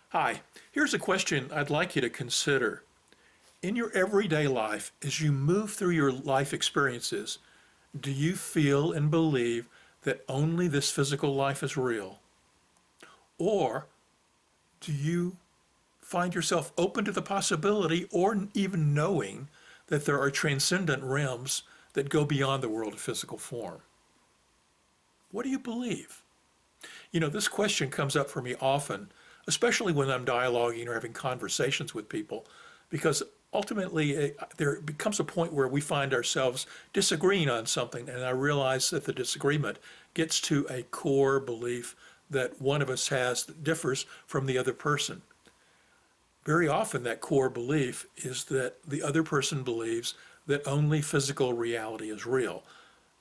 Hi, here's a question I'd like you to consider. In your everyday life, as you move through your life experiences, do you feel and believe that only this physical life is real? Or do you find yourself open to the possibility or even knowing that there are transcendent realms that go beyond the world of physical form? What do you believe? This question comes up for me often, especially when I'm dialoguing or having conversations with people, because ultimately there becomes a point where we find ourselves disagreeing on something, and I realize that the disagreement gets to a core belief that one of us has that differs from the other person. Very often, that core belief is that the other person believes that only physical reality is real,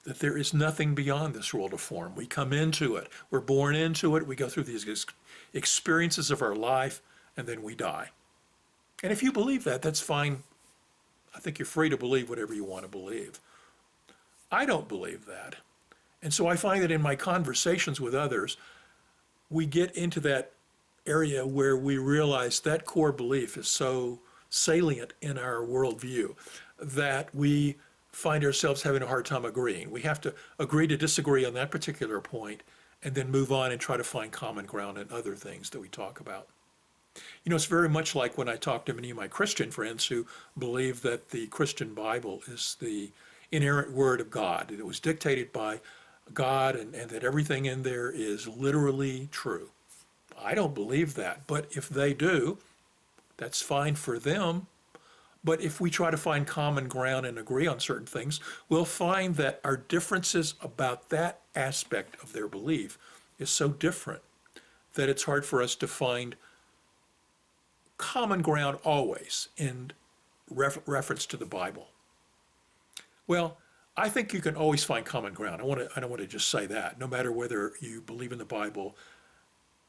that there is nothing beyond this world of form. We come into it, we're born into it, we go through these experiences of our life, and then we die. And if you believe that, that's fine. I think you're free to believe whatever you want to believe. I don't believe that. And so I find that in my conversations with others, we get into that area where we realize that core belief is so salient in our worldview that we find ourselves having a hard time agreeing. We have to agree to disagree on that particular point and then move on and try to find common ground in other things that we talk about. It's very much like when I talk to many of my Christian friends who believe that the Christian Bible is the inerrant word of God, that it was dictated by God and that everything in there is literally true. I don't believe that, but if they do, that's fine for them. But if we try to find common ground and agree on certain things, we'll find that our differences about that aspect of their belief is so different that it's hard for us to find common ground always in reference to the Bible. Well, I think you can always find common ground. I don't want to just say that. No matter whether you believe in the Bible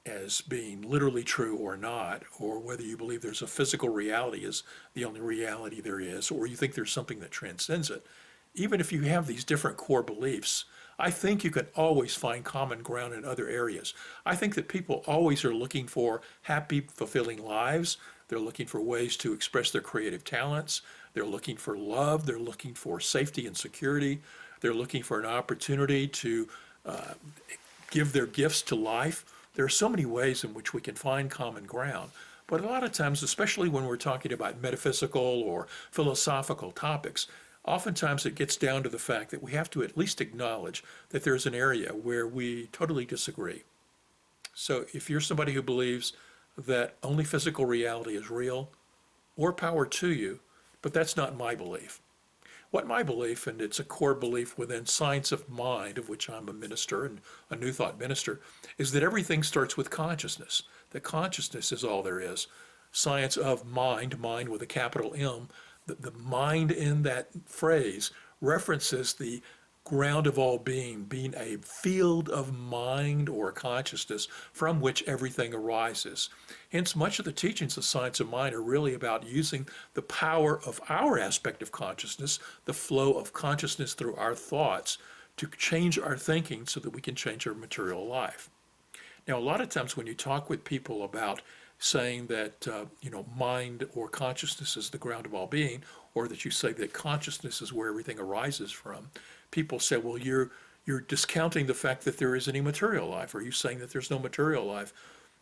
as being literally true or not, or whether you believe there's a physical reality is the only reality there is, or you think there's something that transcends it, even if you have these different core beliefs, I think you can always find common ground in other areas. I think that people always are looking for happy, fulfilling lives. They're looking for ways to express their creative talents. They're looking for love. They're looking for safety and security. They're looking for an opportunity to give their gifts to life. There are so many ways in which we can find common ground. But a lot of times, especially when we're talking about metaphysical or philosophical topics, oftentimes it gets down to the fact that we have to at least acknowledge that there's an area where we totally disagree. So if you're somebody who believes that only physical reality is real, more power to you, but that's not my belief. What my belief, and it's a core belief within science of mind, of which I'm a minister and a New Thought minister, is that everything starts with consciousness, that consciousness is all there is. Science of mind, mind with a capital M, the mind in that phrase references the ground of all being a field of mind or consciousness from which everything arises. Hence, much of the teachings of science of mind are really about using the power of our aspect of consciousness, the flow of consciousness through our thoughts, to change our thinking so that we can change our material life. Now, a lot of times when you talk with people about saying that mind or consciousness is the ground of all being, or that you say that consciousness is where everything arises from, people say, well, you're discounting the fact that there is any material life. Are you saying that there's no material life?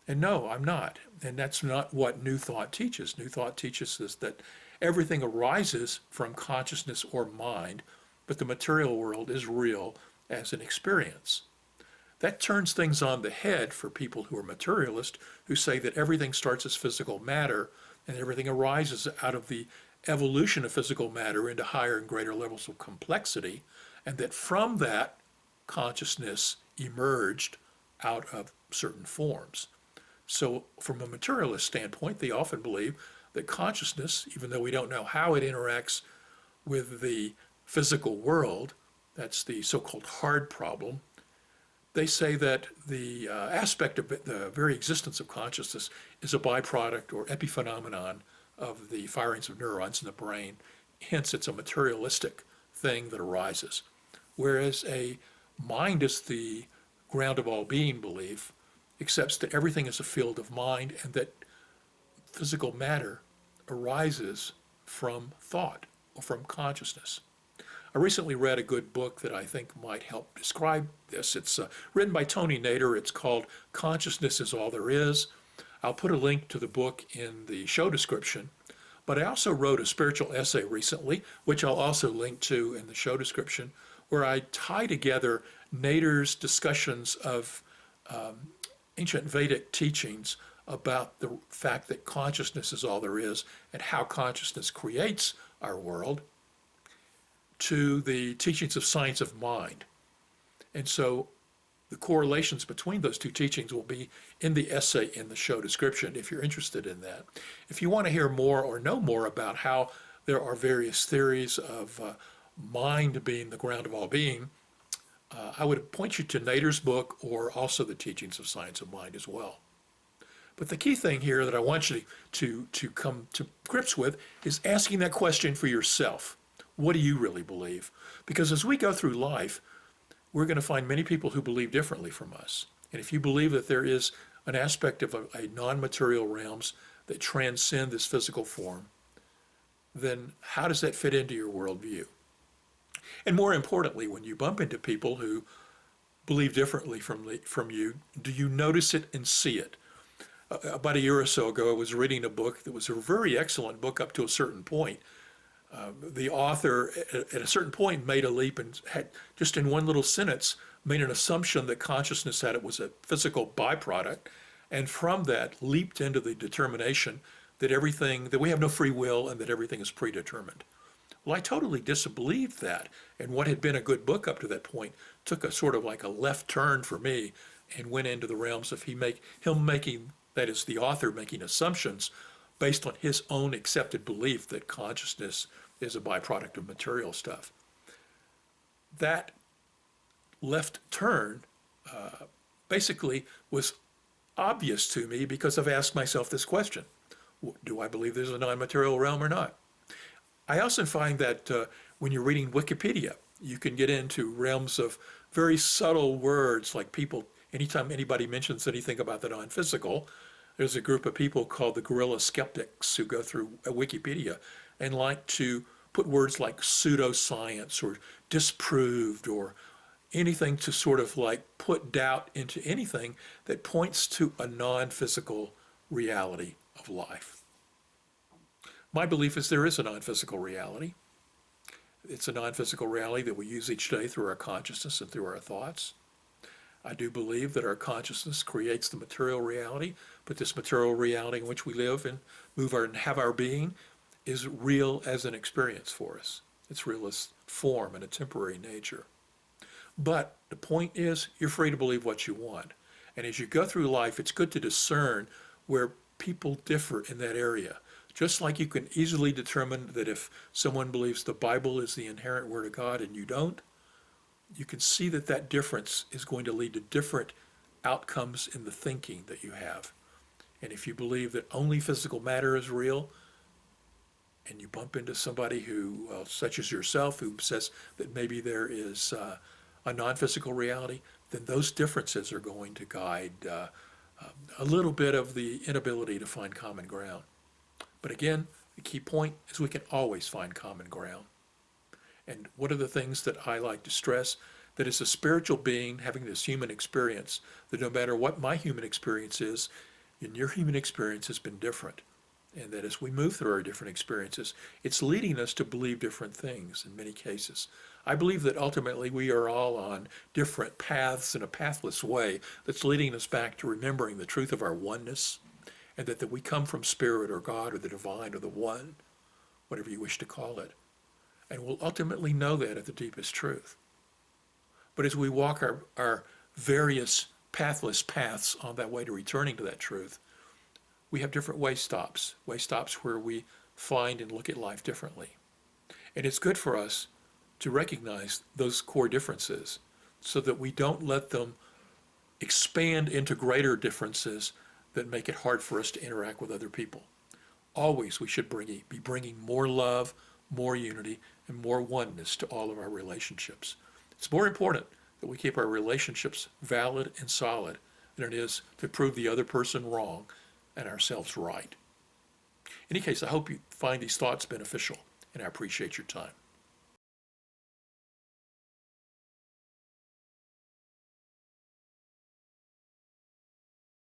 And no, I'm not. And that's not what New Thought teaches. New Thought teaches us that everything arises from consciousness or mind, but the material world is real as an experience. That turns things on the head for people who are materialist, who say that everything starts as physical matter and everything arises out of the evolution of physical matter into higher and greater levels of complexity, and that from that, consciousness emerged out of certain forms. So from a materialist standpoint, they often believe that consciousness, even though we don't know how it interacts with the physical world, that's the so-called hard problem, they say that the aspect of the very existence of consciousness is a byproduct or epiphenomenon of the firings of neurons in the brain. Hence, it's a materialistic thing that arises. Whereas a mind is the ground of all being belief accepts that everything is a field of mind and that physical matter arises from thought or from consciousness. I recently read a good book that I think might help describe this. It's written by Tony Nader. It's called Consciousness is All There Is. I'll put a link to the book in the show description. But I also wrote a spiritual essay recently, which I'll also link to in the show description, where I tie together Nader's discussions of ancient Vedic teachings about the fact that consciousness is all there is and how consciousness creates our world to the teachings of science of mind. And so the correlations between those two teachings will be in the essay in the show description if you're interested in that. If you want to hear more or know more about how there are various theories of mind being the ground of all being, I would point you to Nader's book or also the teachings of science of mind as well. But the key thing here that I want you to come to grips with is asking that question for yourself. What do you really believe? Because as we go through life, we're going to find many people who believe differently from us. And if you believe that there is an aspect of a non-material realms that transcend this physical form, then how does that fit into your worldview? And more importantly, when you bump into people who believe differently from you, do you notice it and see it? About a year or so ago, I was reading a book that was a very excellent book up to a certain point. The author, at a certain point, made a leap and had, just in one little sentence, made an assumption that consciousness had it was a physical byproduct, and from that leaped into the determination that everything, that we have no free will and that everything is predetermined. Well, I totally disbelieved that, and what had been a good book up to that point took a sort of like a left turn for me and went into the realms of him making, that is, the author making assumptions based on his own accepted belief that consciousness is a byproduct of material stuff. That left turn basically was obvious to me because I've asked myself this question. Do I believe there's a non-material realm or not? I also find that when you're reading Wikipedia, you can get into realms of very subtle words like people, anytime anybody mentions anything about the non-physical, there's a group of people called the guerrilla skeptics who go through Wikipedia and like to put words like pseudoscience or disproved or anything to sort of like put doubt into anything that points to a non-physical reality of life. My belief is there is a non-physical reality. It's a non-physical reality that we use each day through our consciousness and through our thoughts. I do believe that our consciousness creates the material reality, but this material reality in which we live and move and have our being is real as an experience for us. It's real as form and a temporary nature. But the point is, you're free to believe what you want. And as you go through life, it's good to discern where people differ in that area. Just like you can easily determine that if someone believes the Bible is the inherent Word of God and you don't, you can see that that difference is going to lead to different outcomes in the thinking that you have. And if you believe that only physical matter is real, and you bump into somebody who, such as yourself, who says that maybe there is a non-physical reality, then those differences are going to guide a little bit of the inability to find common ground. But again, the key point is we can always find common ground. And one of the things that I like to stress, that as a spiritual being having this human experience, that no matter what my human experience is, and your human experience has been different. And that as we move through our different experiences, it's leading us to believe different things in many cases. I believe that ultimately we are all on different paths in a pathless way that's leading us back to remembering the truth of our oneness, and that we come from Spirit or God or the divine or the one, whatever you wish to call it. And we'll ultimately know that at the deepest truth. But as we walk our various pathless paths on that way to returning to that truth, we have different way stops where we find and look at life differently. And it's good for us to recognize those core differences so that we don't let them expand into greater differences that make it hard for us to interact with other people. Always we should be bringing more love, more unity, and more oneness to all of our relationships. It's more important that we keep our relationships valid and solid than it is to prove the other person wrong and ourselves right. In any case, I hope you find these thoughts beneficial, and I appreciate your time.